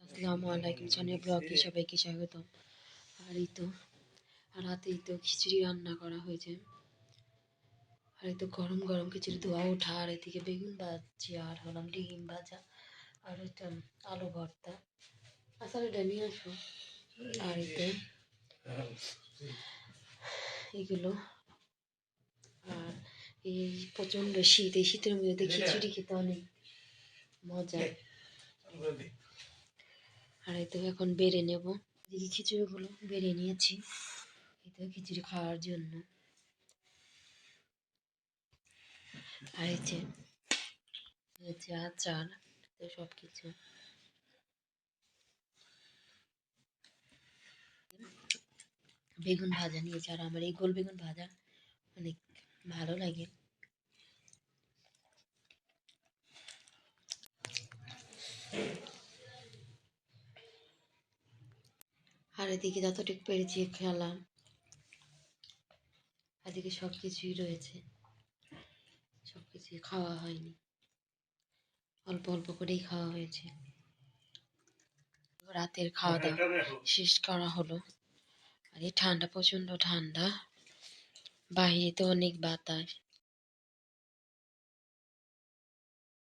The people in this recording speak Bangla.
আসসালামু আলাইকুম, সানিয়া ব্লগে সবাইকে স্বাগতম। আর এই তো রাতেই তো খিচুড়ি রান্না করা হয়েছে। আর এই তো গরম গরম খিচুড়ি ধোয়া ওঠা, আর এদিকে বেগুন ভাজছি, আর হলাম ডিম ভাজা, আর ওইটা আলু ভর্তা। আসলে এটা নিয়ে আসবো। আর এতে এগুলো, আর এই প্রচণ্ড শীত, এই শীতের মধ্যে খিচুড়ি খেতে অনেক মজা। আর এই তো এখন বেড়ে নেব। এদিকে খিচুড়িগুলো বেড়ে নিয়েছি এই তো খিচুড়ি খাওয়ার জন্য। আর এই যে আচার, তো সব কিছু। বেগুন ভাজা নিয়েছি, আর আমার এই গোল বেগুন ভাজা অনেক ভালো লাগে। আর এদিকে যতটুকু পেরেছি খেলাম, এদিকে সব কিছুই রয়েছে, সব কিছুই খাওয়া হয়নি, অল্প অল্প করেই খাওয়া হয়েছে। রাতের খাওয়া দাওয়া শেষ করা হলো। আর এই ঠান্ডা, প্রচন্ড ঠান্ডা, বাহিরে তো অনেক বাতাস।